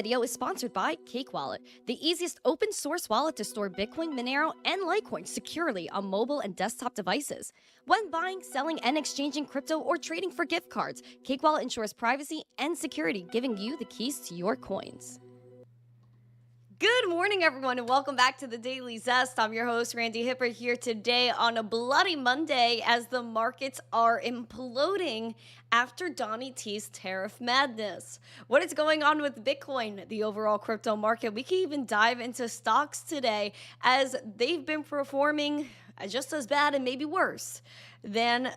video is sponsored by Cake Wallet, the easiest open source wallet to store Bitcoin, Monero, and Litecoin securely on mobile and desktop devices. When buying, selling, and exchanging crypto or trading for gift cards, Cake Wallet ensures privacy and security, giving you the keys to your coins. Good morning, everyone, and welcome back to the Daily Zest. I'm your host, Randi Hipper, here today on a bloody Monday as the markets are imploding after Donnie T's tariff madness. What is going on with Bitcoin, the overall crypto market? We can even dive into stocks today as they've been performing just as bad and maybe worse than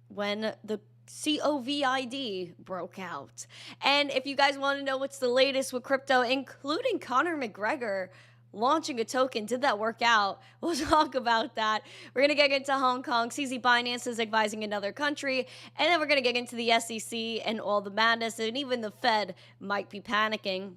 when the COVID broke out. And if you guys want to know what's the latest with crypto, including Conor McGregor launching a token, did that work out? We'll talk about that. We're going to get into Hong Kong. CZ Binance is advising another country. And then we're going to get into the SEC and all the madness. And even the Fed might be panicking.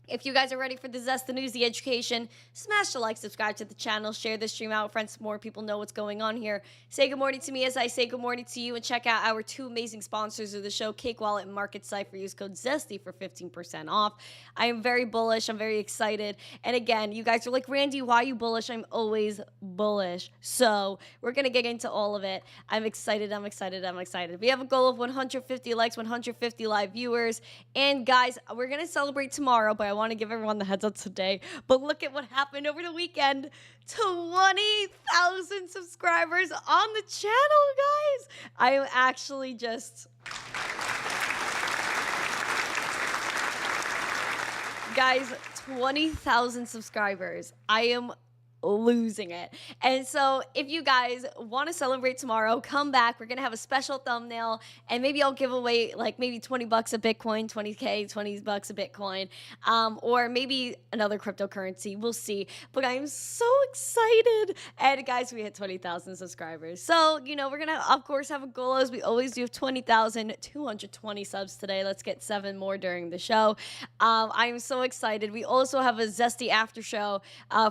If you guys are ready for the Zest, the news, the education, smash the like, subscribe to the channel, share this stream out with friends so more people know what's going on here. Say good morning to me as I say good morning to you, and check out our two amazing sponsors of the show, Cake Wallet and Market Cipher. Use code ZESTY for 15% off. I am very bullish. I'm very excited. And again, you guys are like, Randy, why are you bullish? I'm always bullish. So we're going to get into all of it. I'm excited. I'm excited. I'm excited. We have a goal of 150 likes, 150 live viewers. And guys, we're going to celebrate tomorrow, but I want to give everyone the heads up today. But look at what happened over the weekend. 20,000 subscribers on the channel, guys. I am actually just... Guys, 20,000 subscribers. I am losing it. And so if you guys want to celebrate tomorrow, come back. We're going to have a special thumbnail, and maybe I'll give away like maybe 20 bucks a Bitcoin, 20K, 20 bucks a Bitcoin, or maybe another cryptocurrency. We'll see. But I'm so excited. And guys, we hit 20,000 subscribers. So, you know, we're going to, of course, have a goal as we always do of 20,220 subs today. Let's get 7 more during the show. I'm so excited. We also have a Zesty after show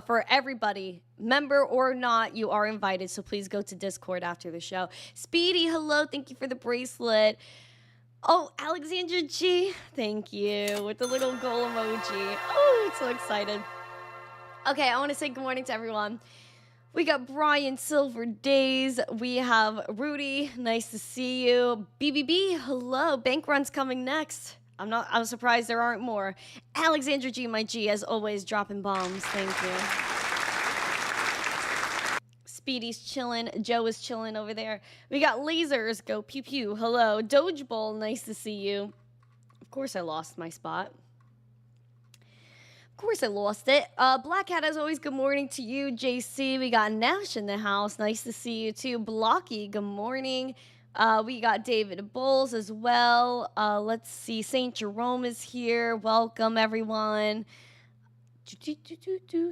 for everybody. Member or not, you are invited, so please go to Discord after the show. Speedy, hello, thank you for the bracelet. Oh, Alexandra G, thank you, with the little goal emoji. Oh, I'm so excited. Okay, I want to say good morning to everyone. We got Brian Silver Days. We have Rudy, nice to see you. BBB, hello, bank run's coming next. I'm surprised there aren't more. Alexandra G, my G, as always, dropping bombs, thank you. Speedy's chilling. Joe is chilling over there. We got lasers. Go pew pew. Hello. Doge Bowl. Nice to see you. Of course I lost my spot. Of course I lost it. Black Hat, as always, good morning to you. JC. We got Nash in the house. Nice to see you too. Blocky, good morning. We got David Bowles as well. Let's see. St. Jerome is here. Welcome, everyone.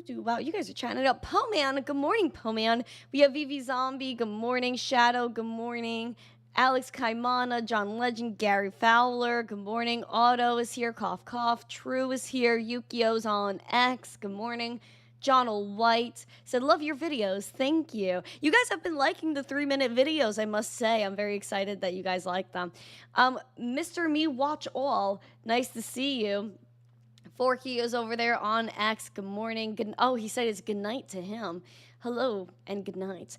Wow, you guys are chatting it up. Poman, good morning, Poman. We have Vivi Zombie, good morning. Shadow, good morning. Alex Kaimana, John Legend, Gary Fowler, good morning. Otto is here, cough, cough. True is here. Yukio's on X, good morning. Jonal White said, love your videos. Thank you. You guys have been liking the 3-minute videos, I must say. I'm very excited that you guys like them. Mr. Me Watch All, nice to see you. Forky is over there on X. Good morning. Oh, he said it's good night to him. Hello and good night.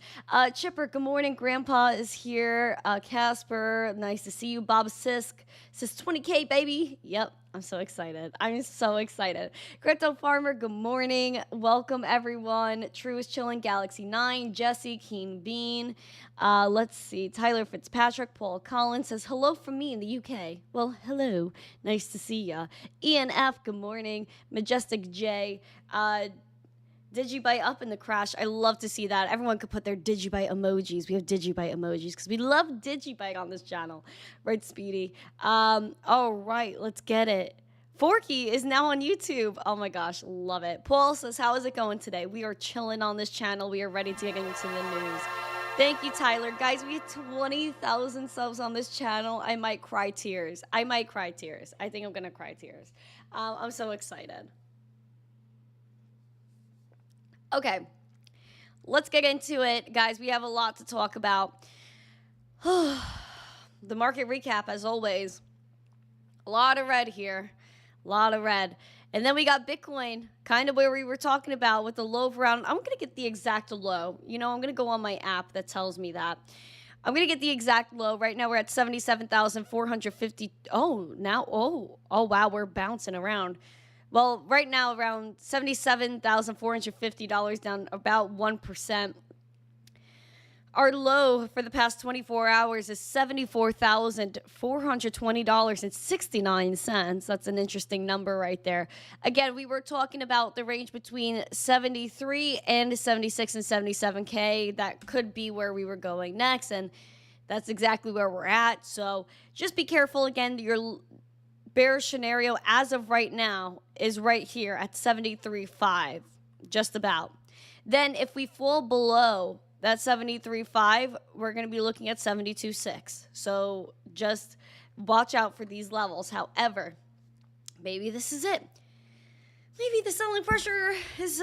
Chipper, good morning. Grandpa is here. Casper, nice to see you. Bob Sisk says 20K, baby. Yep, I'm so excited. I'm so excited. Crypto Farmer, good morning. Welcome, everyone. True is chilling. Galaxy 9, Jesse, Keen Bean. Let's see. Tyler Fitzpatrick, Paul Collins says, hello from me in the UK. Well, hello. Nice to see ya. Ian F, good morning. Majestic J. Digibyte up in the crash. I love to see that. Everyone could put their Digibyte emojis. We have Digibyte emojis because we love Digibyte on this channel. Right, Speedy? All right, let's get it. Forky is now on YouTube. Oh my gosh, love it. Paul says, how is it going today? We are chilling on this channel. We are ready to get into the news. Thank you, Tyler. Guys, we had 20,000 subs on this channel. I might cry tears. I might cry tears. I think I'm going to cry tears. I'm so excited. Okay, let's get into it. Guys, we have a lot to talk about. The market recap, as always. A lot of red here. A lot of red. And then we got Bitcoin, kind of where we were talking about with the low of around, I'm going to get the exact low. You know, I'm going to go on my app that tells me that. I'm going to get the exact low. Right now we're at 77,450. Oh, wow, we're bouncing around. Well, right now around $77,450, down about 1%. Our low for the past 24 hours is $74,420.69. That's an interesting number right there. Again, we were talking about the range between 73 and 76 and 77K. That could be where we were going next, and that's exactly where we're at. So just be careful. Again, your bearish scenario as of right now is right here at 73.5, just about. Then if we fall below that 73.5, we're going to be looking at 72.6. So just watch out for these levels. However, maybe this is it. Maybe the selling pressure is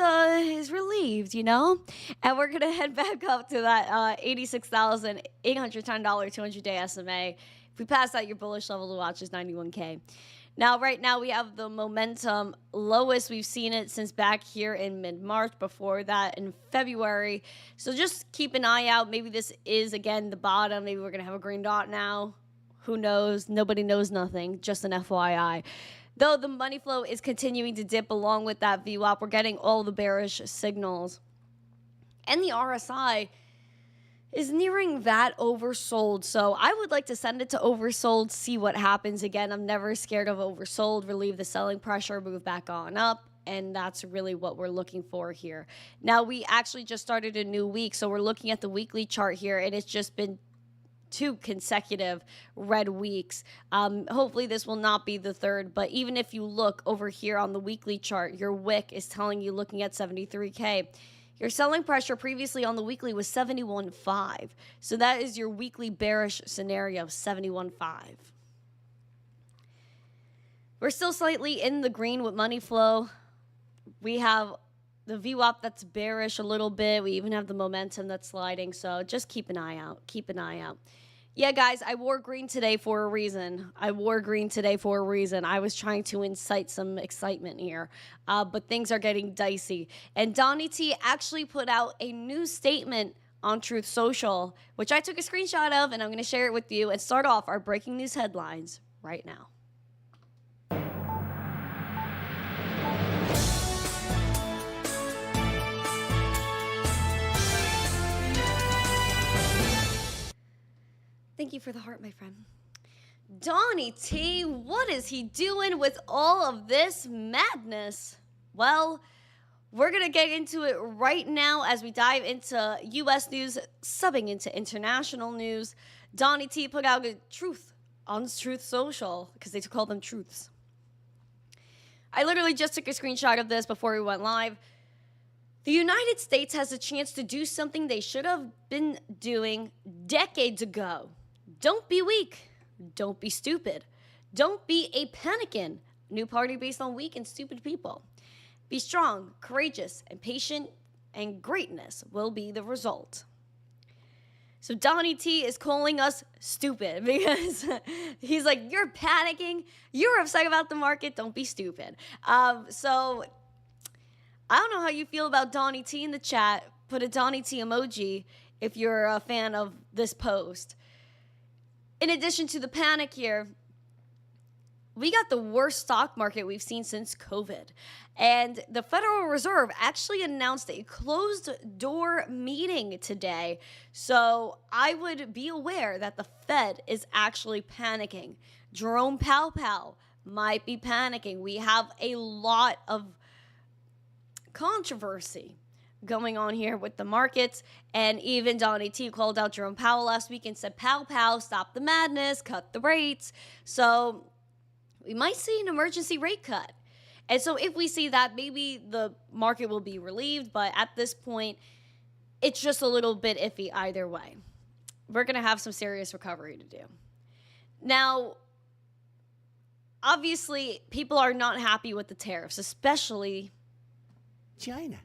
relieved, you know? And we're going to head back up to that $86,810 200-day SMA. If we pass that, your bullish level to watch is 91K. Now, right now, we have the momentum lowest. We've seen it since back here in mid-March, before that in February. So just keep an eye out. Maybe this is, again, the bottom. Maybe we're going to have a green dot now. Who knows? Nobody knows nothing. Just an FYI. Though the money flow is continuing to dip along with that VWAP, we're getting all the bearish signals. And the RSI is nearing that oversold. So I would like to send it to oversold, see what happens. Again, I'm never scared of oversold. Relieve the selling pressure, move back on up. And that's really what we're looking for here. Now, we actually just started a new week. So we're looking at the weekly chart here, and it's just been 2 consecutive red weeks. Hopefully this will not be the third, but even if you look over here on the weekly chart, your wick is telling you, looking at 73K. Your selling pressure previously on the weekly was 71.5. So that is your weekly bearish scenario of 71.5. We're still slightly in the green with money flow. We have the VWAP that's bearish a little bit. We even have the momentum that's sliding. So just keep an eye out. Keep an eye out. Yeah, guys, I wore green today for a reason. I was trying to incite some excitement here, but things are getting dicey. And Donnie T actually put out a new statement on Truth Social, which I took a screenshot of, and I'm going to share it with you and start off our breaking news headlines right now. Thank you for the heart, my friend. Donnie T, what is he doing with all of this madness? Well, we're going to get into it right now as we dive into U.S. news, subbing into international news. Donnie T put out a truth on Truth Social, because they call them truths. I literally just took a screenshot of this before we went live. The United States has a chance to do something they should have been doing decades ago. Don't be weak. Don't be stupid. Don't be a panicking. New party based on weak and stupid people. Be strong, courageous, and patient, and greatness will be the result. So Donnie T is calling us stupid because he's like, you're panicking. You're upset about the market. Don't be stupid. So I don't know how you feel about Donnie T in the chat. Put a Donnie T emoji if you're a fan of this post. In addition to the panic here, we got the worst stock market we've seen since COVID. And the Federal Reserve actually announced a closed-door meeting today. So I would be aware that the Fed is actually panicking. Jerome Powell might be panicking. We have a lot of controversy going on here with the markets, and even Donnie T called out Jerome Powell last week and said, Powell, stop the madness, cut the rates. So we might see an emergency rate cut. And so if we see that, maybe the market will be relieved, but at this point, it's just a little bit iffy either way. We're going to have some serious recovery to do. Now, obviously, people are not happy with the tariffs, especially China.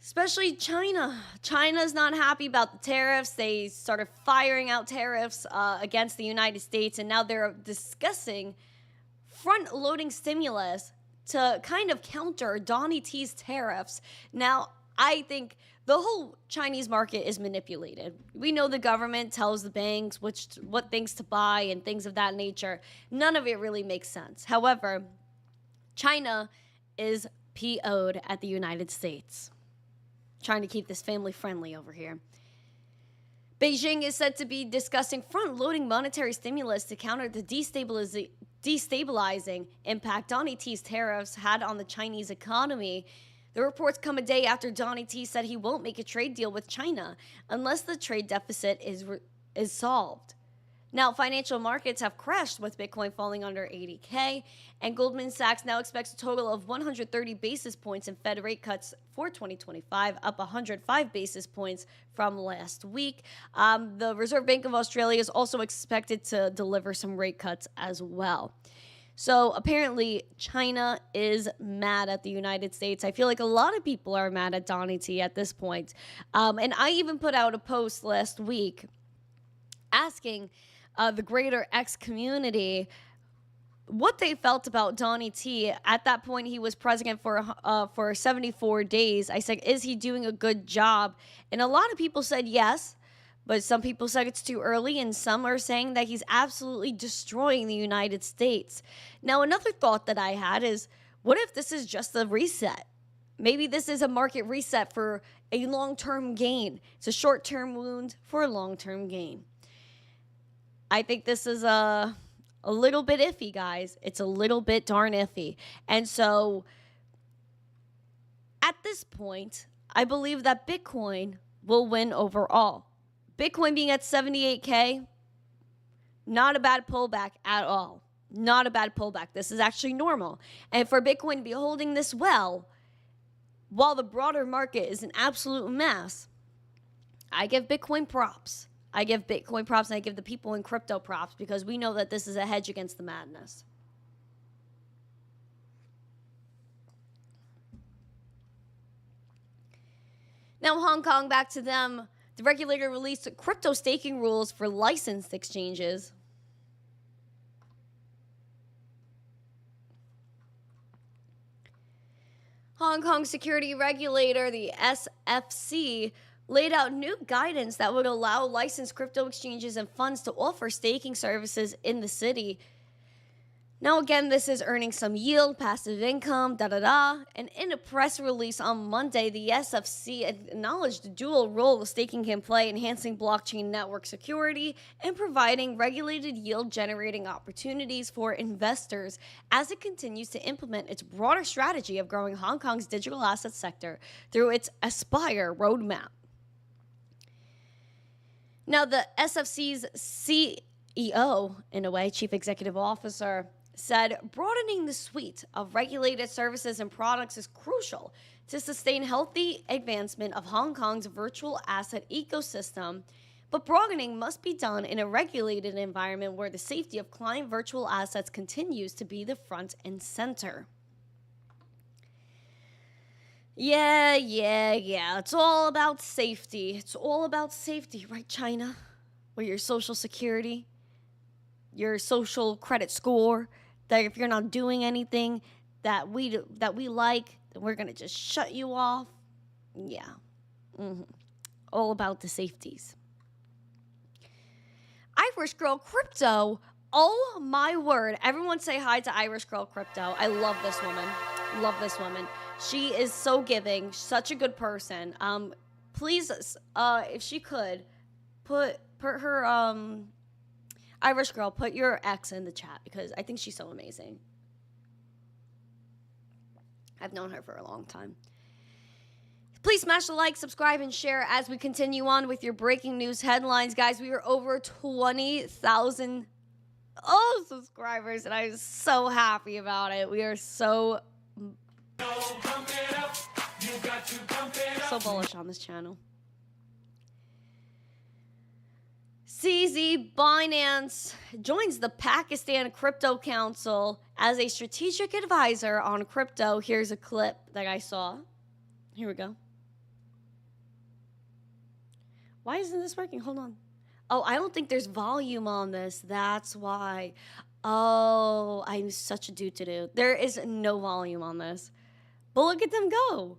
Especially China. China's not happy about the tariffs. They started firing out tariffs against the United States, and now they're discussing front-loading stimulus to kind of counter Donnie T's tariffs. Now, I think the whole Chinese market is manipulated. We know the government tells the banks what things to buy and things of that nature. None of it really makes sense. However, China is PO'd at the United States. Trying to keep this family friendly over here. Beijing is said to be discussing front-loading monetary stimulus to counter the destabilizing impact Donnie T's tariffs had on the Chinese economy. The reports come a day after Donnie T said he won't make a trade deal with China unless the trade deficit is solved. Now, financial markets have crashed with Bitcoin falling under 80K, and Goldman Sachs now expects a total of 130 basis points in Fed rate cuts for 2025, up 105 basis points from last week. The Reserve Bank of Australia is also expected to deliver some rate cuts as well. So apparently China is mad at the United States. I feel like a lot of people are mad at Donnie T at this point. And I even put out a post last week asking the greater X community what they felt about Donnie T. At that point, he was president for 74 days. I said, is he doing a good job? And a lot of people said yes, but some people said it's too early, and some are saying that he's absolutely destroying the United States. Now, another thought that I had is, what if this is just a reset? Maybe this is a market reset for a long-term gain. It's a short-term wound for a long-term gain. I think this is a little bit iffy, guys. It's a little bit darn iffy. And so at this point, I believe that Bitcoin will win overall. Bitcoin being at 78K, not a bad pullback at all. Not a bad pullback. This is actually normal. And for Bitcoin to be holding this well, while the broader market is an absolute mess, I give Bitcoin props. I give Bitcoin props, and I give the people in crypto props, because we know that this is a hedge against the madness. Now, Hong Kong, back to them. The regulator released crypto staking rules for licensed exchanges. Hong Kong security regulator, the SFC, laid out new guidance that would allow licensed crypto exchanges and funds to offer staking services in the city. Now, again, this is earning some yield, passive income, And in a press release on Monday, the SFC acknowledged the dual role staking can play, enhancing blockchain network security and providing regulated yield-generating opportunities for investors as it continues to implement its broader strategy of growing Hong Kong's digital asset sector through its Aspire roadmap. Now, the SFC's CEO, in a way, Chief Executive Officer, said broadening the suite of regulated services and products is crucial to sustain healthy advancement of Hong Kong's virtual asset ecosystem, but broadening must be done in a regulated environment where the safety of client virtual assets continues to be the front and center. Yeah. It's all about safety. It's all about safety, right, China? With your social security, your social credit score, that if you're not doing anything that we like, then we're going to just shut you off. Yeah. All about the safeties. Irish Girl Crypto. Oh, my word. Everyone say hi to Irish Girl Crypto. I love this woman. Love this woman. She is so giving, such a good person. Please, if she could, put her, Irish Girl, put your ex in the chat, because I think she's so amazing. I've known her for a long time. Please smash the like, subscribe, and share as we continue on with your breaking news headlines. Guys, we are over 20,000 subscribers, and I'm so happy about it. We are so bullish on this channel. CZ Binance joins the Pakistan Crypto Council as a strategic advisor on crypto. Here's a clip that I saw. Here we go. Why isn't this working? Hold on. Oh, I don't think there's volume on this. That's why. Oh, I'm such a doo-to-doo. There is no volume on this. But look at them go.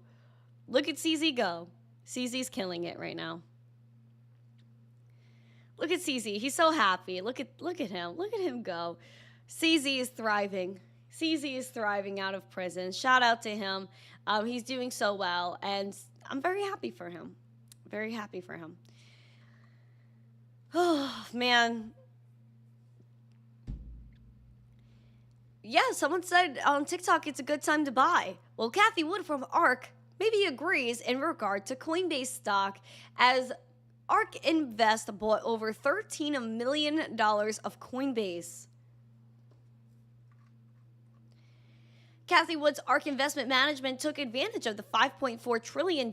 Look at CZ go. CZ's killing it right now. Look at CZ. He's so happy. Look at him. Look at him go. CZ is thriving. CZ is thriving out of prison. Shout out to him. He's doing so well, and I'm very happy for him. Very happy for him. Oh, man. Yeah, someone said on TikTok it's a good time to buy. Well, Kathy Wood from ARK maybe agrees in regard to Coinbase stock, as ARK Invest bought over $13 million of Coinbase. Kathy Wood's ARK Investment Management took advantage of the $5.4 trillion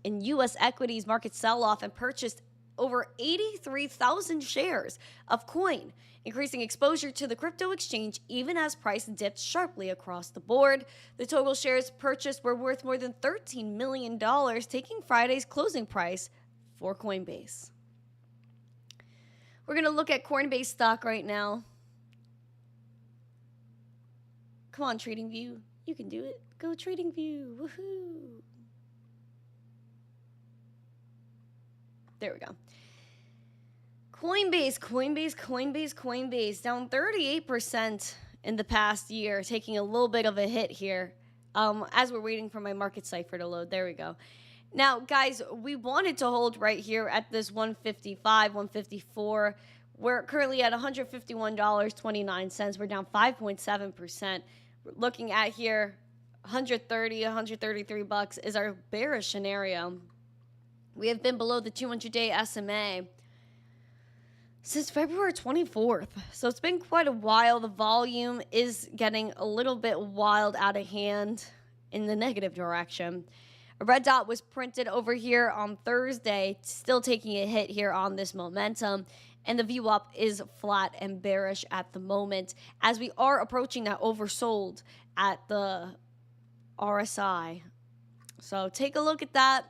in U.S. equities market sell-off and purchased over 83,000 shares of Coin, increasing exposure to the crypto exchange even as price dipped sharply across the board. The total shares purchased were worth more than $13 million, taking Friday's closing price for Coinbase. We're going to look at Coinbase stock right now. Come on, TradingView. You can do it. Go TradingView. Woohoo. There we go. Coinbase down 38% in the past year, taking a little bit of a hit here as we're waiting for my market cipher to load. There we go. Now, guys, we wanted to hold right here at this 155, 154. We're currently at $151.29. We're down 5.7%. We're looking at here, 130, 133 bucks is our bearish scenario. We have been below the 200-day SMA since February 24th. So it's been quite a while. The volume is getting a little bit wild out of hand in the negative direction. A red dot was printed over here on Thursday, still taking a hit here on this momentum. And the view up is flat and bearish at the moment, as we are approaching that oversold at the RSI. So take a look at that.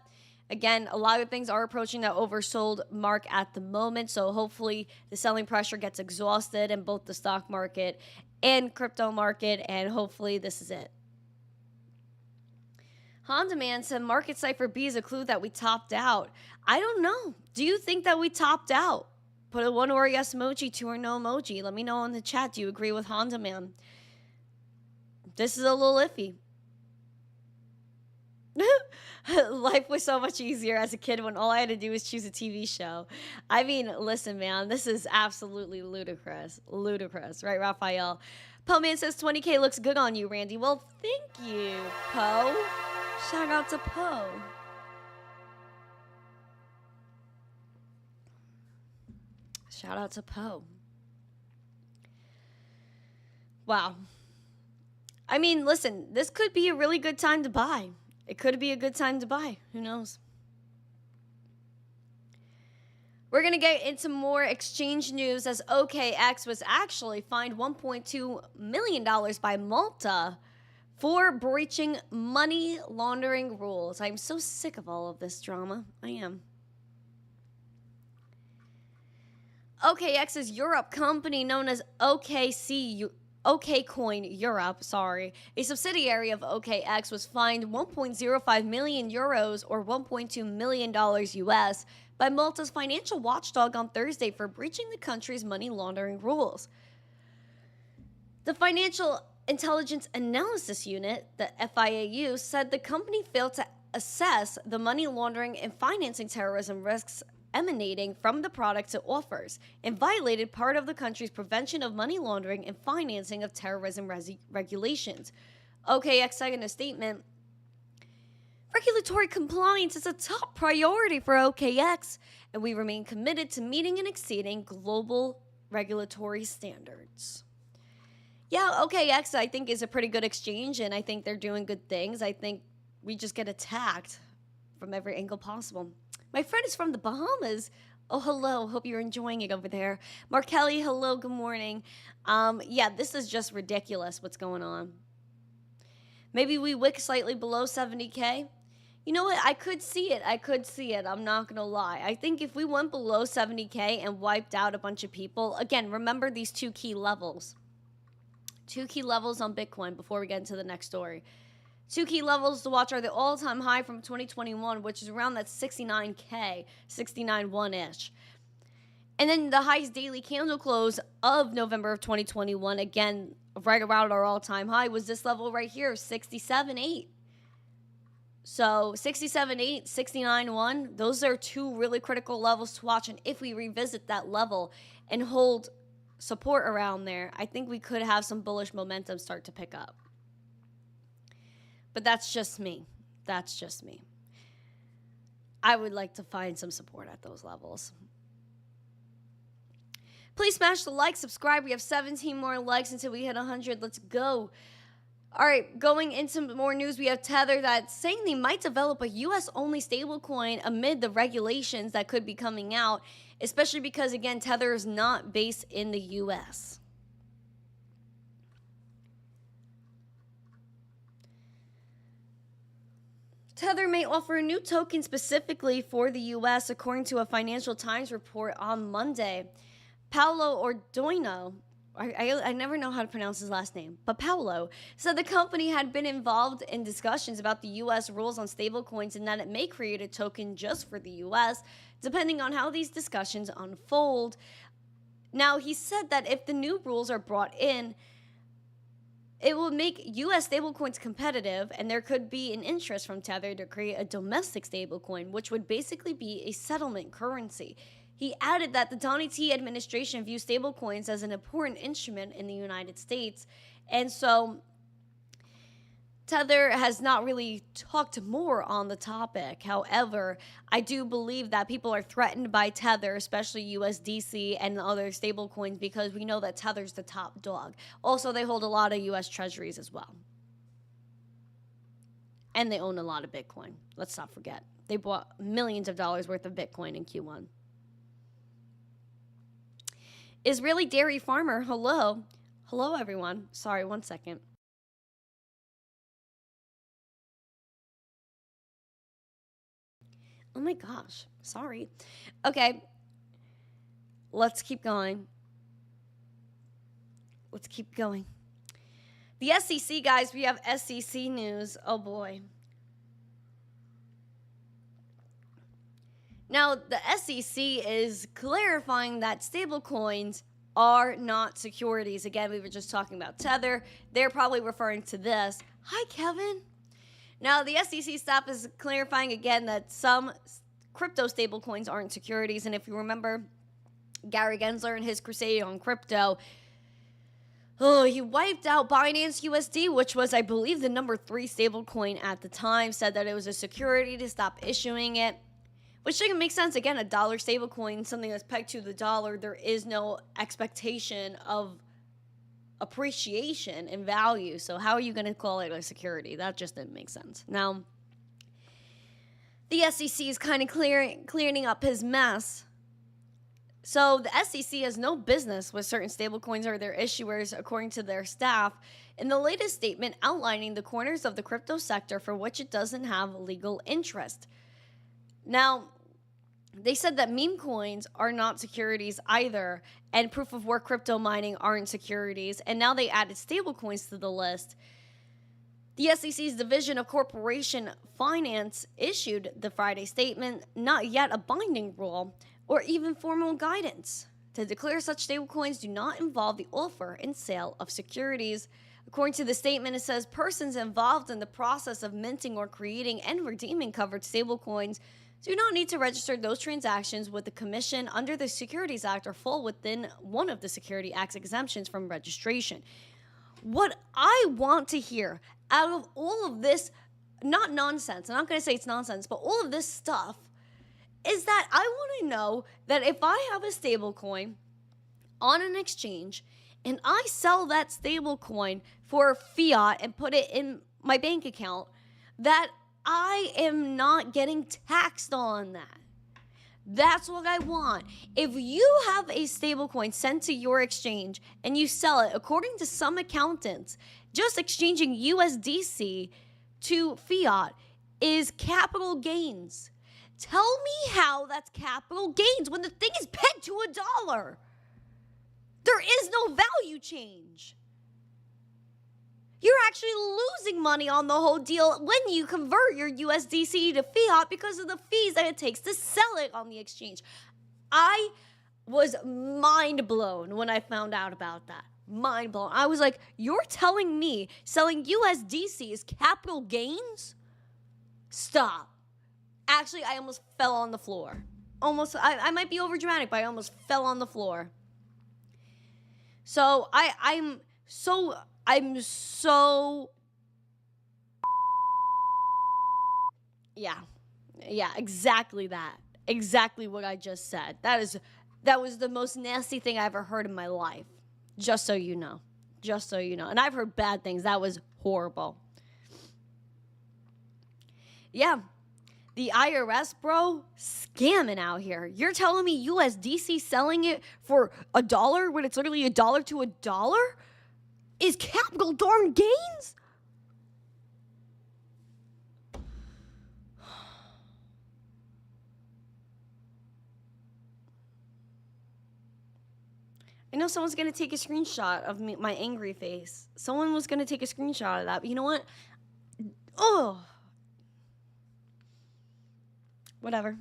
Again, a lot of things are approaching that oversold mark at the moment. So hopefully the selling pressure gets exhausted in both the stock market and crypto market. And hopefully this is it. Honda Man said Market Cipher B is a clue that we topped out. I don't know. Do you think that we topped out? Put a one or a yes emoji, two or no emoji. Let me know in the chat. Do you agree with Honda Man? This is a little iffy. Life was so much easier as a kid when all I had to do was choose a TV show. I mean, listen, man, this is absolutely ludicrous. Ludicrous, right, Raphael? Poe Man says 20K looks good on you, Randy. Well, thank you, Poe. Shout out to Poe. Shout out to Poe. Wow. I mean, listen, this could be a really good time to buy. It could be a good time to buy. Who knows? We're going to get into more exchange news, as OKX was actually fined $1.2 million by Malta for breaching money laundering rules. I'm so sick of all of this drama. I am. OKX's Europe company, known as Dogecoin Europe, a subsidiary of OKX, was fined 1.05 million euros or $1.2 million US by Malta's financial watchdog on Thursday for breaching the country's money laundering rules. The Financial Intelligence Analysis Unit, the FIAU, said the company failed to assess the money laundering and financing terrorism risks emanating from the products it offers, and violated part of the country's prevention of money laundering and financing of terrorism regulations. OKX said in a statement, regulatory compliance is a top priority for OKX, and we remain committed to meeting and exceeding global regulatory standards. Yeah, OKX, I think, is a pretty good exchange, and I think they're doing good things. I think we just get attacked from every angle possible. My friend is from the Bahamas. Oh, hello. Hope you're enjoying it over there. Mark Kelly, hello. Good morning. Yeah, this is just ridiculous what's going on. Maybe we wick slightly below 70K. You know what? I could see it. I'm not going to lie. I think if we went below 70K and wiped out a bunch of people, again, remember these two key levels. Two key levels on Bitcoin before we get into the next story. Two key levels to watch are the all-time high from 2021, which is around that 69K, 69.1-ish. And then the highest daily candle close of November of 2021, again, right around our all-time high, was this level right here, 67.8. So 67.8, 69.1, those are two really critical levels to watch. And if we revisit that level and hold support around there, I think we could have some bullish momentum start to pick up. But that's just me. That's just me. I would like to find some support at those levels. Please smash the like, subscribe. We have 17 more likes until we hit 100. Let's go. All right, going into more news, we have Tether that's saying they might develop a U.S.-only stablecoin amid the regulations that could be coming out, especially because, again, Tether is not based in the U.S. Tether may offer a new token specifically for the U.S., according to a Financial Times report on Monday. Paolo Ordoino, I never know how to pronounce his last name, but Paolo said the company had been involved in discussions about the U.S. rules on stablecoins and that it may create a token just for the U.S., depending on how these discussions unfold. Now, he said that if the new rules are brought in, it will make U.S. stablecoins competitive, and there could be an interest from Tether to create a domestic stablecoin, which would basically be a settlement currency. He added that the Donny T administration views stablecoins as an important instrument in the United States, and so Tether has not really talked more on the topic. However, I do believe that people are threatened by Tether, especially USDC and other stablecoins, because we know that Tether's the top dog. Also, they hold a lot of US treasuries as well. And they own a lot of Bitcoin. Let's not forget. They bought millions of dollars worth of Bitcoin in Q1. Israeli dairy farmer, hello. Hello, everyone. Sorry, one second. Oh my gosh, sorry. Okay, let's keep going. Let's keep going. The SEC, guys, we have SEC news. Oh boy. Now, the SEC is clarifying that stablecoins are not securities. Again, we were just talking about Tether. They're probably referring to this. Hi, Kevin. Now, the SEC staff is clarifying again that some crypto stablecoins aren't securities. And if you remember, Gary Gensler and his crusade on crypto, he wiped out Binance USD, which was, I believe, the number 3 stablecoin at the time, said that it was a security to stop issuing it, which doesn't make sense. Again, a dollar stablecoin, something that's pegged to the dollar, there is no expectation of appreciation in value. So how are you going to call it a security? That just didn't make sense. Now, the SEC is kind of clearing up his mess. So the SEC has no business with certain stablecoins or their issuers, according to their staff, in the latest statement outlining the corners of the crypto sector for which it doesn't have legal interest. Now, they said that meme coins are not securities either, and proof of work crypto mining aren't securities, and now they added stablecoins to the list. The SEC's Division of Corporation Finance issued the Friday statement, not yet a binding rule or even formal guidance, to declare such stablecoins do not involve the offer and sale of securities. According to the statement, it says persons involved in the process of minting or creating and redeeming covered stablecoins do not need to register those transactions with the Commission under the Securities Act or fall within one of the Security Act's exemptions from registration. What I want to hear out of all of this, not nonsense, I'm not going to say it's nonsense, but all of this stuff, is that I want to know that if I have a stable coin on an exchange and I sell that stable coin for fiat and put it in my bank account, that I am not getting taxed on that. That's what I want. If you have a stablecoin sent to your exchange and you sell it, according to some accountants, just exchanging USDC to fiat is capital gains. Tell me how that's capital gains when the thing is pegged to $1. There is no value change. You're actually losing money on the whole deal when you convert your USDC to fiat because of the fees that it takes to sell it on the exchange. I was mind blown when I found out about that. Mind blown. I was like, you're telling me selling USDC is capital gains? Stop. Actually, I almost fell on the floor. I might be over dramatic, but I almost fell on the floor. So I'm so yeah, exactly that. Exactly what I just said. That was the most nasty thing I ever heard in my life. Just so you know. Just so you know. And I've heard bad things. That was horrible. Yeah. The IRS, bro, scamming out here. You're telling me USDC selling it for $1 when it's literally $1 to $1 is capital darn gains? I know someone's going to take a screenshot of me, my angry face. Someone was going to take a screenshot of that. But you know what? Oh. Whatever.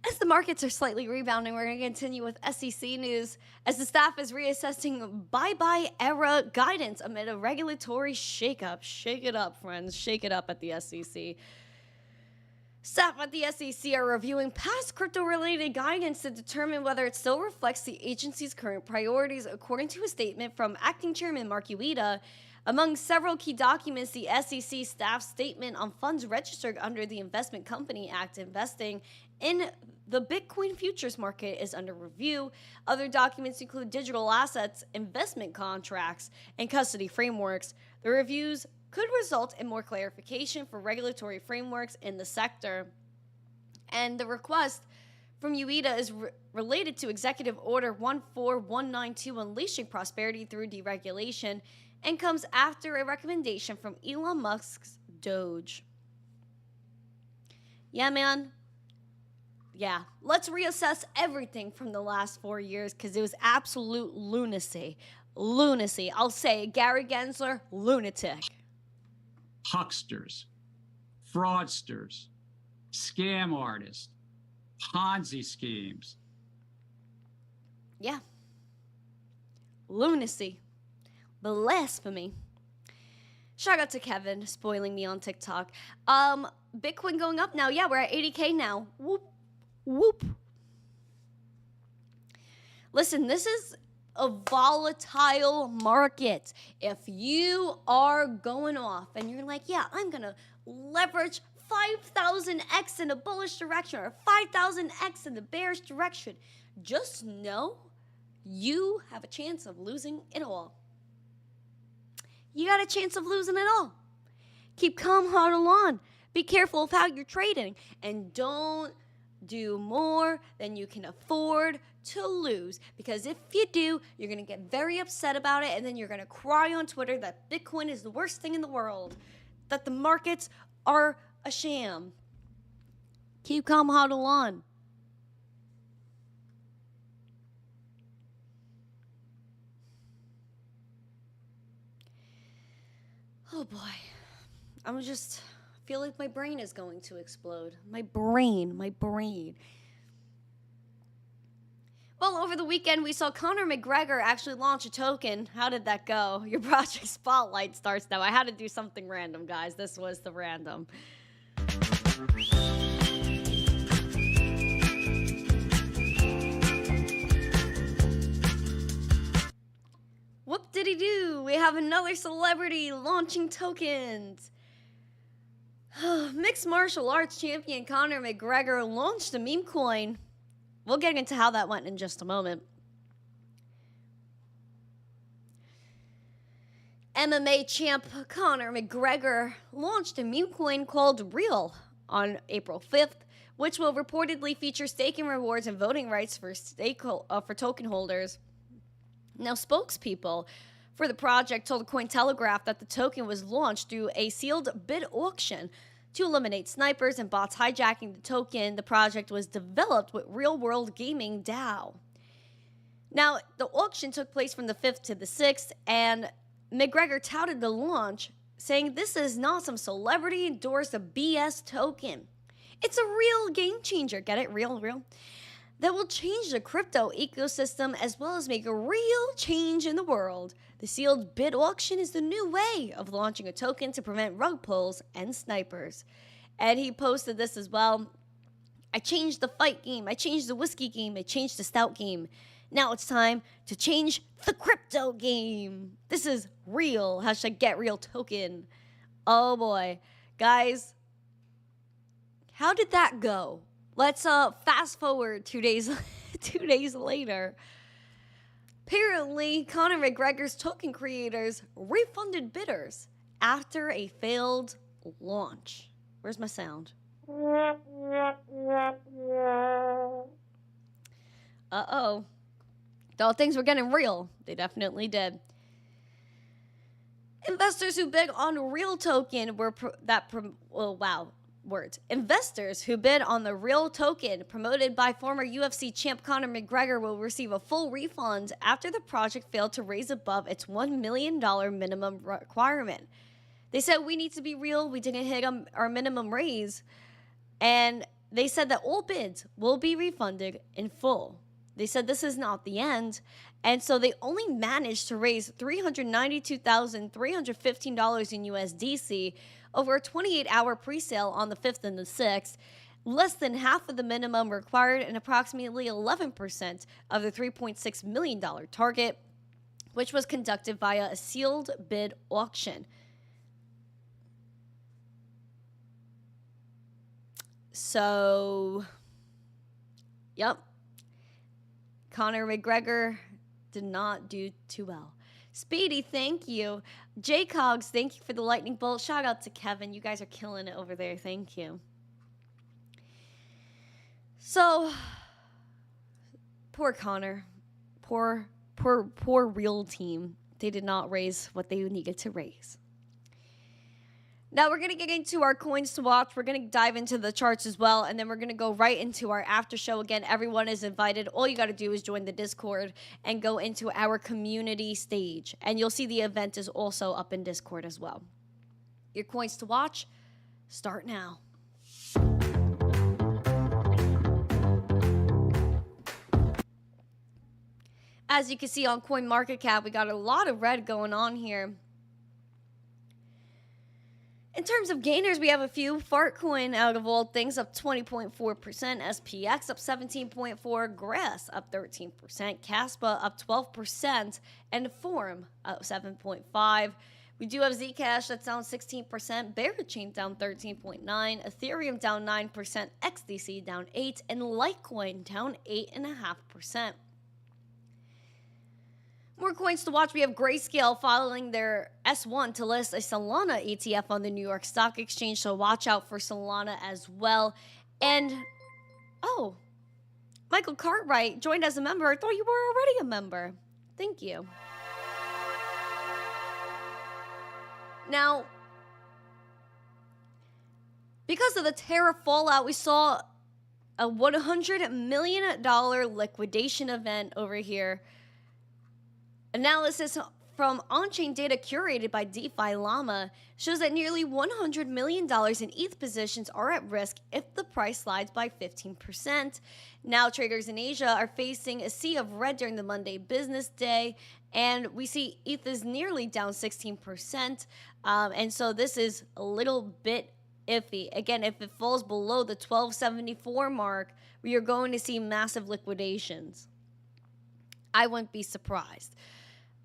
As the markets are slightly rebounding, we're going to continue with SEC news as the staff is reassessing bye-bye era guidance amid a regulatory shakeup. Shake it up, friends. Shake it up at the SEC. Staff at the SEC are reviewing past crypto-related guidance to determine whether it still reflects the agency's current priorities, according to a statement from Acting Chairman Mark Ueda. Among several key documents, the SEC staff statement on funds registered under the Investment Company Act investing in the Bitcoin futures market is under review. Other documents include digital assets, investment contracts, and custody frameworks. The reviews could result in more clarification for regulatory frameworks in the sector. And the request from Ueda is related to Executive Order 14192 Unleashing Prosperity Through Deregulation, and comes after a recommendation from Elon Musk's DOGE. Yeah, man. Yeah. Let's reassess everything from the last 4 years because it was absolute lunacy. Lunacy. I'll say it. Gary Gensler, lunatic. Hucksters, fraudsters, scam artists, Ponzi schemes. Yeah. Lunacy. Blasphemy. Shout out to Kevin spoiling me on TikTok. Bitcoin going up now. Yeah, we're at 80K now. Whoop, whoop. Listen, this is a volatile market. If you are going off and you're like, yeah, I'm going to leverage 5,000x in the bullish direction or 5,000x in the bearish direction, just know you have a chance of losing it all. You got a chance of losing it all. Keep calm, huddle on. Be careful of how you're trading. And don't do more than you can afford to lose. Because if you do, you're going to get very upset about it. And then you're going to cry on Twitter that Bitcoin is the worst thing in the world. That the markets are a sham. Keep calm, huddle on. Oh boy, I'm just feel like my brain is going to explode. My brain. Well, over the weekend, we saw Conor McGregor actually launch a token. How did that go? Your project spotlight starts now. I had to do something random, guys. This was the random. Whoop-diddy-doo, we have another celebrity launching tokens. Mixed martial arts champion Conor McGregor launched a meme coin. We'll get into how that went in just a moment. MMA champ Conor McGregor launched a meme coin called Real on April 5th, which will reportedly feature staking rewards and voting rights for token holders. Now, spokespeople for the project told Cointelegraph that the token was launched through a sealed bid auction to eliminate snipers and bots hijacking the token. The project was developed with Real World Gaming DAO. Now, the auction took place from the 5th to the 6th, and McGregor touted the launch, saying this is not some celebrity-endorsed BS token. It's a real game changer. Get it? Real. That will change the crypto ecosystem as well as make a real change in the world. The sealed bid auction is the new way of launching a token to prevent rug pulls and snipers. And he posted this as well. I changed the fight game. I changed the whiskey game. I changed the stout game. Now it's time to change the crypto game. This is real. #GetRealToken. Oh boy. Guys, how did that go? Let's fast forward 2 days 2 days later. Apparently, Conor McGregor's token creators refunded bidders after a failed launch. Where's my sound? Uh-oh. Thought things were getting real. They definitely did. Investors who bid on Real Token were Investors who bid on the Real Token promoted by former UFC champ Conor McGregor will receive a full refund after the project failed to raise above its $1 million minimum requirement. They said, we need to be real. We didn't hit our minimum raise. And they said that all bids will be refunded in full. They said this is not the end. And so they only managed to raise $392,315 in USDC over a 28-hour pre-sale on the 5th and the 6th, less than half of the minimum required and approximately 11% of the $3.6 million target, which was conducted via a sealed bid auction. So, yep. Conor McGregor did not do too well. Speedy, thank you. J Cogs, thank you for the lightning bolt. Shout out to Kevin. You guys are killing it over there. Thank you. So, poor Conor. Poor real team. They did not raise what they needed to raise. Now we're going to get into our coins to watch. We're going to dive into the charts as well, and then we're going to go right into our after show. Again, everyone is invited. All you got to do is join the Discord and go into our community stage, and you'll see the event is also up in Discord as well. Your coins to watch start now. As you can see on CoinMarketCap, we got a lot of red going on here. In terms of gainers, we have a few. Fartcoin, out of all things, up 20.4%. SPX up 17.4%. Grass up 13%. Caspa up 12%. And Forum up 7.5%. We do have Zcash that's down 16%. Berachain down 13.9%. Ethereum down 9%. XDC down 8%. And Litecoin down 8.5%. More coins to watch. We have Grayscale following their S1 to list a Solana ETF on the New York Stock Exchange, so watch out for Solana as well. And, oh, Michael Cartwright joined as a member. I thought you were already a member. Thank you. Now, because of the Terra fallout, we saw a $100 million liquidation event over here. Analysis from on-chain data curated by DeFi Llama shows that nearly $100 million in ETH positions are at risk if the price slides by 15%. Now, traders in Asia are facing a sea of red during the Monday business day, and we see ETH is nearly down 16%, and so this is a little bit iffy. Again, if it falls below the 1274 mark, we are going to see massive liquidations. I wouldn't be surprised.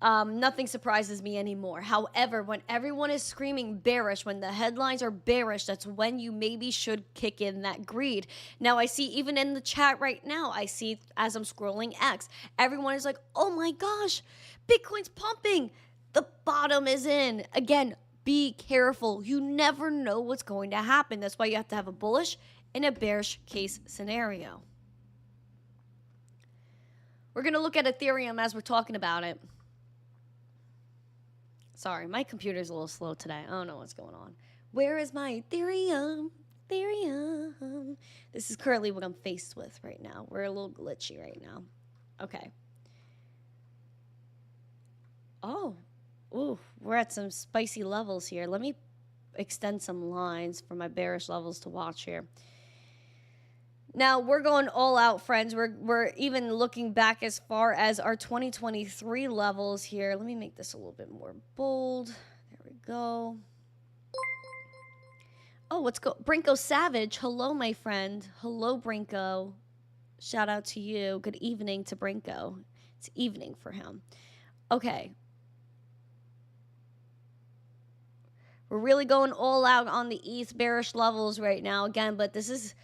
Nothing surprises me anymore. However, when everyone is screaming bearish, when the headlines are bearish, that's when you maybe should kick in that greed. Now, I see even in the chat right now, I see as I'm scrolling X, everyone is like, oh my gosh, Bitcoin's pumping. The bottom is in. Again, be careful. You never know what's going to happen. That's why you have to have a bullish and a bearish case scenario. We're going to look at Ethereum as we're talking about it. Sorry, my computer's a little slow today. I don't know what's going on. Where is my Ethereum? This is currently what I'm faced with right now. We're a little glitchy right now. Okay. Oh, ooh, we're at some spicy levels here. Let me extend some lines for my bearish levels to watch here. Now, we're going all out, friends. We're even looking back as far as our 2023 levels here. Let me make this a little bit more bold. There we go. Oh, let's go. Brinko Savage. Hello, my friend. Hello, Brinko. Shout out to you. Good evening to Brinko. It's evening for him. Okay. We're really going all out on the ETH bearish levels right now again, but this is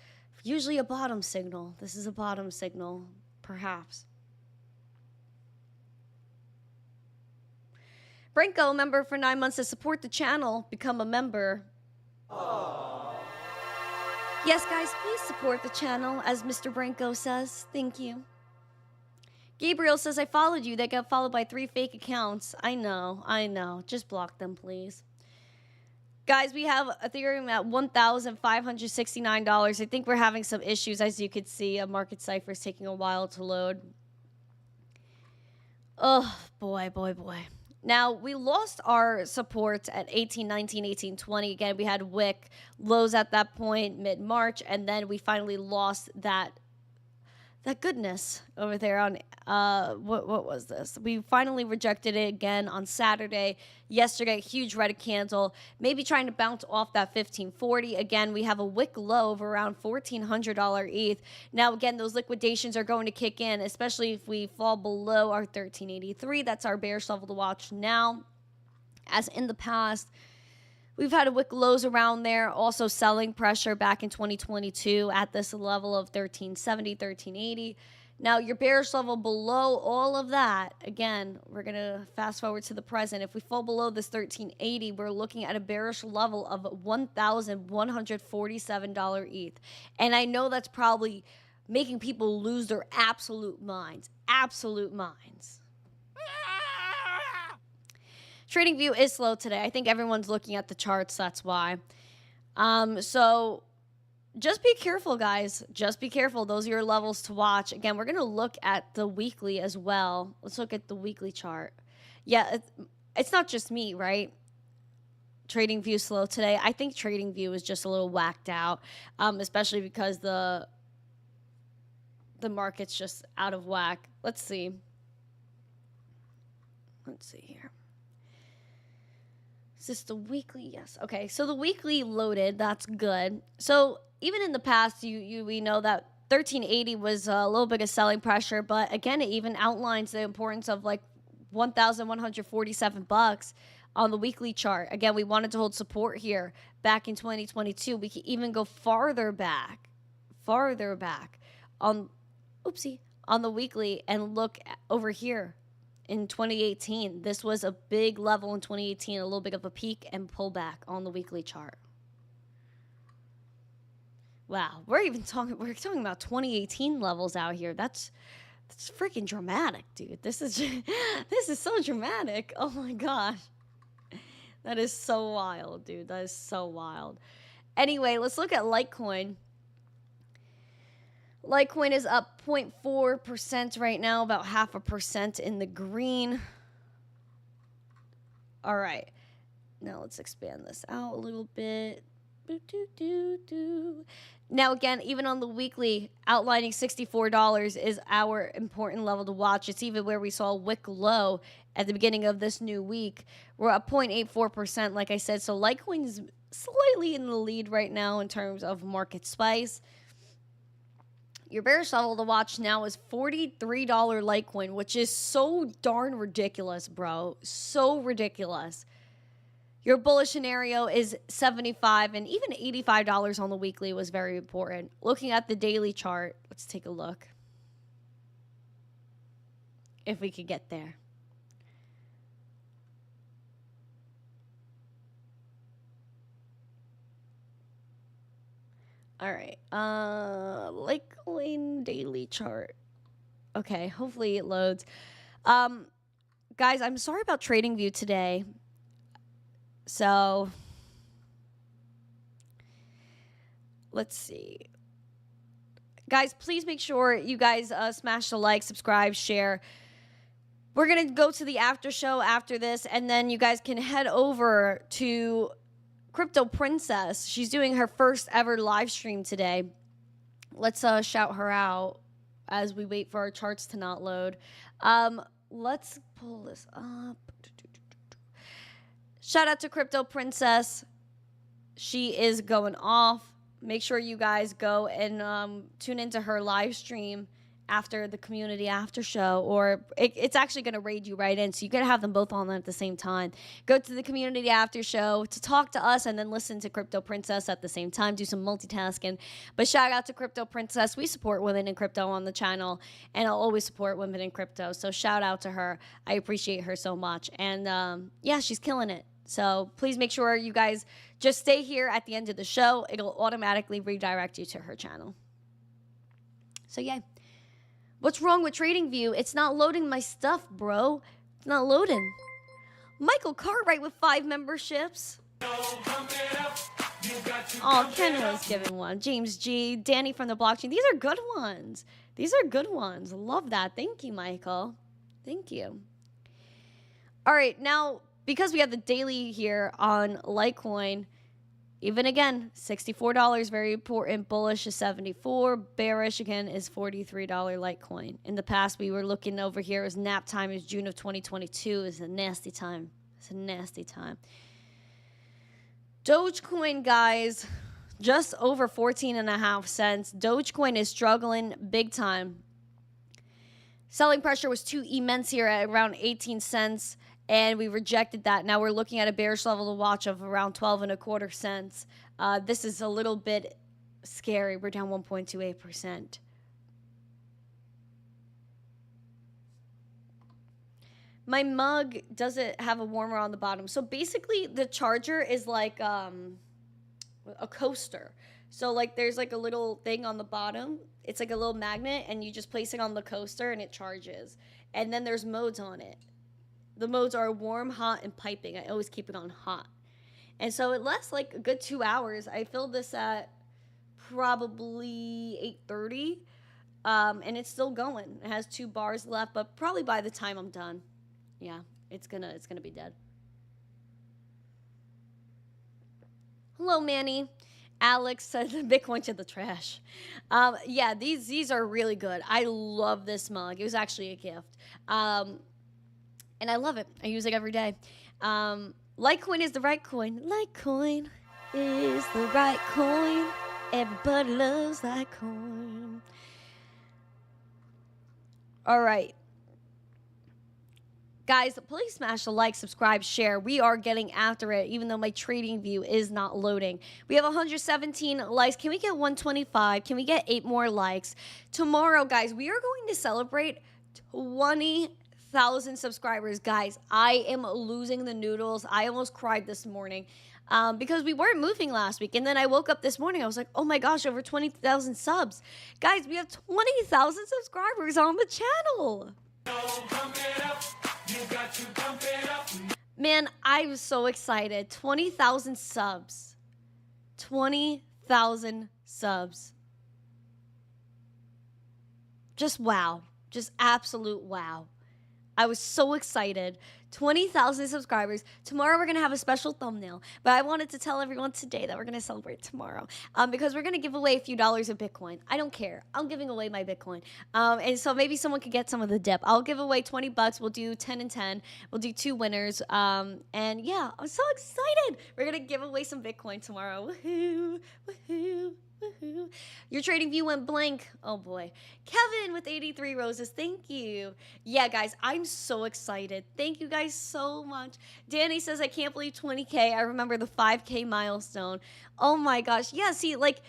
usually a bottom signal. This is a bottom signal, perhaps. Brinko, member for 9 months to support the channel. Become a member. Aww. Yes, guys, please support the channel, as Mr. Brinko says. Thank you. Gabriel says, I followed you. They got followed by 3 fake accounts. I know. Just block them, please. Guys, we have Ethereum at $1,569. I think we're having some issues, as you could see. Market Cipher is taking a while to load. Oh, boy. Now, we lost our support at 1819, 1820. Again, we had wick lows at that point, mid-March, and then we finally lost that goodness over there on, what was this? We finally rejected it again on Saturday. Yesterday, huge red candle, maybe trying to bounce off that 1540. Again, we have a wick low of around $1,400 ETH. Now, again, those liquidations are going to kick in, especially if we fall below our 1383. That's our bearish level to watch now. As in the past, we've had a wick lows around there, also selling pressure back in 2022 at this level of 1370, 1380. Now, your bearish level below all of that, again, we're going to fast forward to the present. If we fall below this 1380, we're looking at a bearish level of $1,147 ETH. And I know that's probably making people lose their absolute minds. Absolute minds. TradingView is slow today. I think everyone's looking at the charts. That's why. So just be careful, guys. Just be careful. Those are your levels to watch. Again, we're going to look at the weekly as well. Let's look at the weekly chart. Yeah, it's not just me, right? TradingView slow today. I think TradingView is just a little whacked out, especially because the market's just out of whack. Let's see. Let's see here. Is this the weekly? Yes. Okay, so the weekly loaded. That's good. So even in the past, we know that 1380 was a little bit of selling pressure, but again, it even outlines the importance of like $1,147 on the weekly chart. Again, we wanted to hold support here back in 2022. We could even go farther back on the weekly and look over here. In 2018, this was a big level in 2018, a little bit of a peak and pullback on the weekly chart. Wow, we're talking about 2018 levels out here. That's freaking dramatic, dude. This is so dramatic. Oh my gosh. That is so wild, dude. That is so wild. Anyway, let's look at Litecoin. Litecoin is up 0.4% right now, about 0.5% in the green. All right. Now let's expand this out a little bit. Now, again, even on the weekly, outlining $64 is our important level to watch. It's even where we saw a wick low at the beginning of this new week. We're up 0.84%, like I said. So Litecoin is slightly in the lead right now in terms of market spice. Your bearish level to watch now is $43 Litecoin, which is so darn ridiculous, bro. So ridiculous. Your bullish scenario is $75, and even $85 on the weekly was very important. Looking at the daily chart, let's take a look. If we could get there. All right, Litecoin daily chart. Okay, hopefully it loads. Guys, I'm sorry about TradingView today. So, let's see. Guys, please make sure you guys smash the like, subscribe, share. We're going to go to the after show after this, and then you guys can head over to Crypto Princess. She's doing her first ever live stream today. Let's shout her out as we wait for our charts to not load. Let's pull this up. Shout out to Crypto Princess. She is going off. Make sure you guys go and tune into her live stream after the community after show, or it's actually going to raid you right in, so you got to have them both on at the same time. Go to the community after show to talk to us, and then listen to Crypto Princess at the same time. Do some multitasking. But shout out to Crypto Princess. We support women in crypto on the channel, and I'll always support women in crypto. So shout out to her. I appreciate her so much. And yeah, she's killing it. So please make sure you guys just stay here at the end of the show. It'll automatically redirect you to her channel. So yeah. What's wrong with TradingView? It's not loading my stuff, bro. It's not loading. Michael Cartwright with 5 memberships. Oh, Ken was given one. James G. Danny from the blockchain. These are good ones. These are good ones. Love that. Thank you, Michael. Thank you. All right, now, because we have the daily here on Litecoin, even again, $64, very important. Bullish is $74. Bearish, again, is $43 Litecoin. In the past, we were looking over here. It was nap time. It was June of 2022. It's a nasty time. It's a nasty time. Dogecoin, guys, just over 14.5 cents. Dogecoin is struggling big time. Selling pressure was too immense here at around 18 cents. And we rejected that. Now we're looking at a bearish level to watch of around 12.25 cents. This is a little bit scary. We're down 1.28%. My mug doesn't have a warmer on the bottom. So basically the charger is like a coaster. So like there's like a little thing on the bottom. It's like a little magnet, and you just place it on the coaster and it charges. And then there's modes on it. The modes are warm, hot, and piping. I always keep it on hot. And so it lasts like a good 2 hours. I filled this at probably 8:30. And it's still going. It has 2 bars left, but probably by the time I'm done, yeah, it's gonna be dead. Hello, Manny. Alex said Bitcoin to the trash. Yeah, these are really good. I love this mug. It was actually a gift. And I love it. I use it every day. Litecoin is the right coin. Litecoin is the right coin. Everybody loves Litecoin. All right. Guys, please smash the like, subscribe, share. We are getting after it, even though my trading view is not loading. We have 117 likes. Can we get 125? Can we get 8 more likes? Tomorrow, guys, we are going to celebrate 20,000 subscribers. Guys, I am losing the noodles. I almost cried this morning because we weren't moving last week. And then I woke up this morning. I was like, oh my gosh, over 20,000 subs. Guys, we have 20,000 subscribers on the channel. Man, I was so excited. 20,000 subs. 20,000 subs. Just wow. Just absolute wow. I was so excited. 20,000 subscribers. Tomorrow we're going to have a special thumbnail. But I wanted to tell everyone today that we're going to celebrate tomorrow. Because we're going to give away a few dollars of Bitcoin. I don't care. I'm giving away my Bitcoin. And so maybe someone could get some of the dip. I'll give away 20 bucks. We'll do 10 and 10. We'll do 2 winners. And yeah, I'm so excited. We're going to give away some Bitcoin tomorrow. Woohoo. Woohoo. Woohoo. Your trading view went blank. Oh boy. Kevin with 83 roses. Thank you. Yeah, guys, I'm so excited. Thank you guys so much. Danny says, I can't believe 20K. I remember the 5K milestone. Oh my gosh. Yeah, see, like,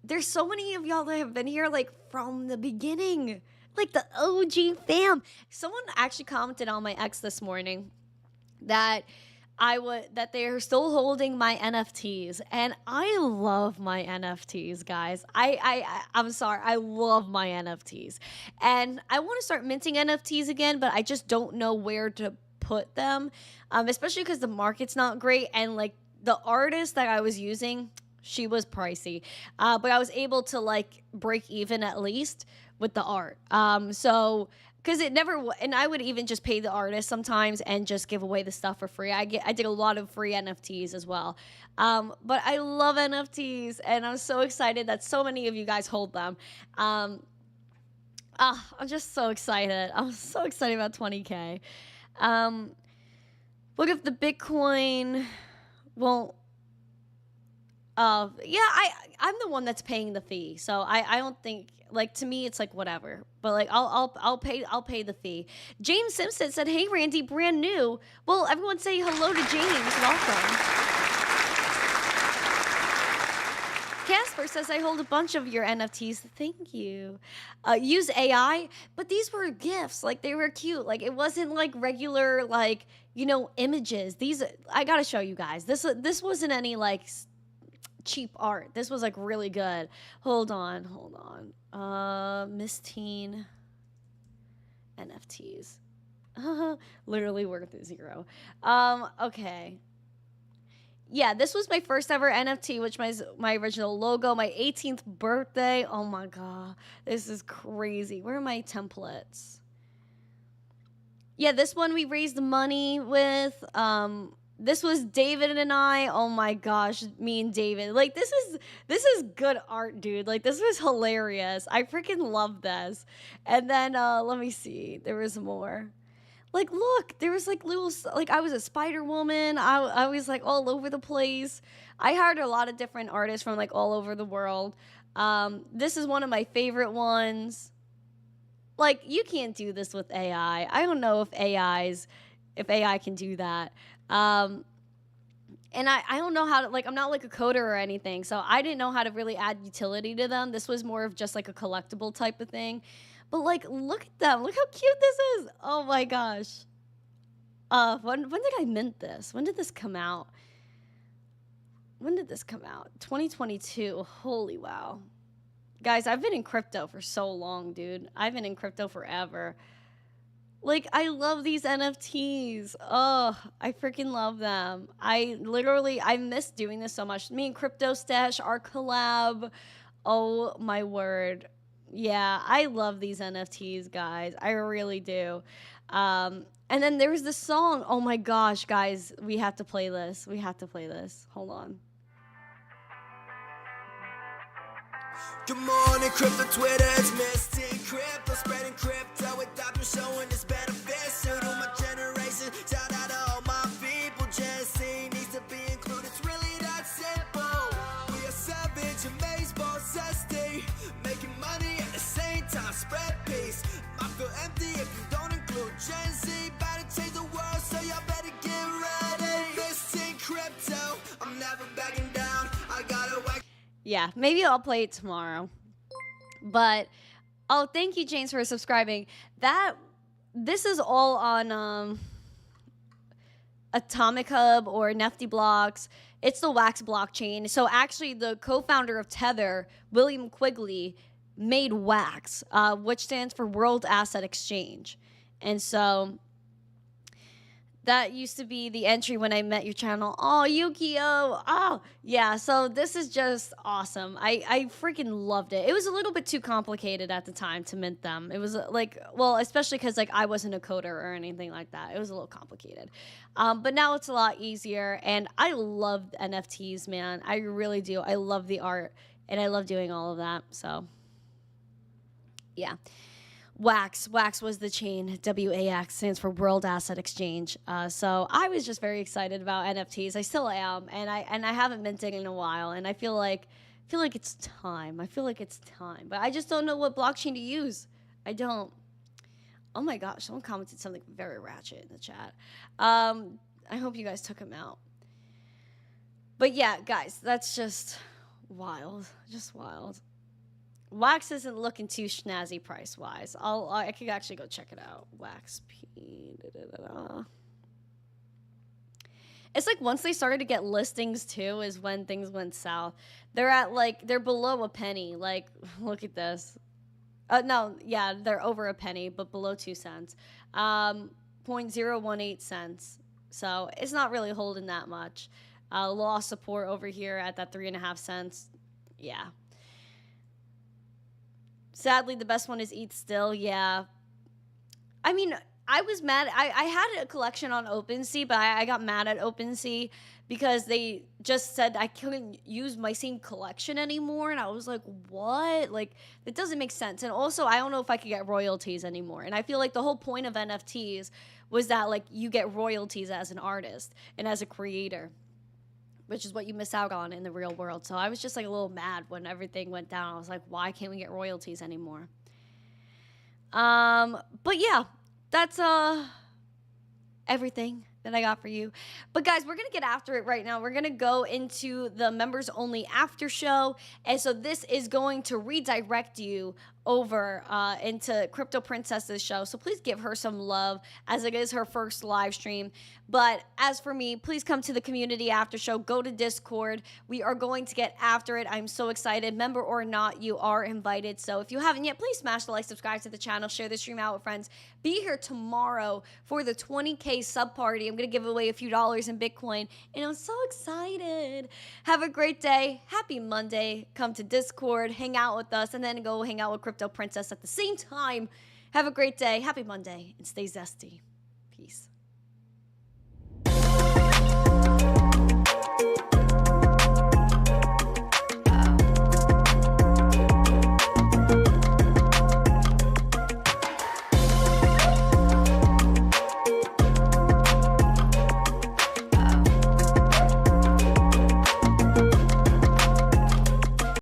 there's so many of y'all that have been here, like, from the beginning. Like, the OG fam. Someone actually commented on my ex this morning that they are still holding my NFTs, and I love my NFTs, guys. I'm sorry, I love my NFTs, and I want to start minting NFTs again, but I just don't know where to put them, especially because the market's not great, and like the artist that I was using, she was pricey, but I was able to like break even at least with the art. So because it never, and I would even just pay the artist sometimes and just give away the stuff for free. I did a lot of free NFTs as well. But I love NFTs, and I'm so excited that so many of you guys hold them. I'm just so excited. I'm so excited about 20K. Look, if the Bitcoin won't, yeah, I'm the one that's paying the fee, so I don't think, like, to me it's like whatever, but like I'll pay the fee. James Simpson said, "Hey Randy, brand new." Well, everyone say hello to James. Welcome. Casper says, "I hold a bunch of your NFTs. Thank you." Use AI, but these were gifts. Like, they were cute. Like, it wasn't like regular, like, you know, images. These, I gotta show you guys. This wasn't any like cheap art. This was like really good. Hold on. Misteen NFTs. Literally worth 0. Okay. Yeah, this was my first ever NFT, which my original logo, my 18th birthday. Oh my god, this is crazy. Where are my templates? Yeah, this one we raised money with. This was David and I. Oh my gosh, me and David. Like, this is good art, dude. Like, this was hilarious. I freaking love this. And then let me see. There was more. Like, look, there was like little, like, I was a Spider Woman. I was like all over the place. I hired a lot of different artists from like all over the world. This is one of my favorite ones. Like, you can't do this with AI. I don't know if AI can do that. And I don't know how to, like, I'm not like a coder or anything, so I didn't know how to really add utility to them. This was more of just like a collectible type of thing. But like, look at them. Look how cute this is. Oh my gosh. When did I mint this? When did this come out? 2022. Holy wow. Guys, I've been in crypto for so long, dude. I've been in crypto forever. Like, I love these NFTs. Oh, I freaking love them. I miss doing this so much. Me and Crypto Stash, our collab. Oh my word. Yeah, I love these NFTs, guys. I really do. And then there's this song. Oh my gosh, guys. We have to play this. Hold on. Good morning, crypto Twitter, it's missteencrypto, spreading crypto without them showing its benefits. To my generation, shout out to all my people. Jesse needs to be included, it's really that simple. We are savage, amazed, boss SD, making money at the same time, spread peace. I feel empty if you don't include Gen Z. Better change the world, so y'all better get ready. Missteencrypto, I'm never backing down. I gotta whack. Yeah, maybe I'll play it tomorrow. But oh, thank you, James, for subscribing. This is all on Atomic Hub or Nifty Blocks. It's the Wax blockchain. So actually, the co-founder of Tether, William Quigley, made Wax, which stands for World Asset Exchange. And so that used to be the entry when I met your channel. Oh, Yukio. Oh, yeah. So this is just awesome. I freaking loved it. It was a little bit too complicated at the time to mint them. It was like, well, especially because like I wasn't a coder or anything like that. It was a little complicated. But now it's a lot easier. And I love NFTs, man. I really do. I love the art and I love doing all of that. So yeah. Wax was the chain. WAX stands for World Asset Exchange. So I was just very excited about NFTs. I still am, and I haven't minted in a while, and I feel like it's time. But I just don't know what blockchain to use. I don't. Oh my gosh, someone commented something very ratchet in the chat. I hope you guys took him out. But yeah, guys, that's just wild. Just wild. Wax isn't looking too snazzy price-wise. I could actually go check it out. Wax P. It's like once they started to get listings too is when things went south. They're below a penny. Like, look at this. No, yeah, they're over a penny, but below 2 cents. 0.018 cents. So it's not really holding that much. Lost support over here at that 3.5 cents. Yeah. Sadly, the best one is ETH still, yeah. I mean, I was mad. I had a collection on OpenSea, but I got mad at OpenSea because they just said I couldn't use my same collection anymore. And I was like, what? Like, it doesn't make sense. And also, I don't know if I could get royalties anymore. And I feel like the whole point of NFTs was that, like, you get royalties as an artist and as a creator, which is what you miss out on in the real world. So I was just, like, a little mad when everything went down. I was like, why can't we get royalties anymore? But yeah, that's everything that I got for you. But guys, we're gonna get after it right now. We're gonna go into the members only after show, and so this is going to redirect you over into Crypto Princess's show. So please give her some love, as it is her first live stream. But as for me, please come to the community after show. Go to Discord. We are going to get after it. I'm so excited. Member or not, you are invited. So if you haven't yet, please smash the like, subscribe to the channel, share the stream out with friends. Be here tomorrow for the 20K sub party. I'm going to give away a few dollars in Bitcoin, and I'm so excited. Have a great day. Happy Monday. Come to Discord, hang out with us, and then go hang out with Crypto Princess at the same time. Have a great day. Happy Monday, and stay zesty. Peace.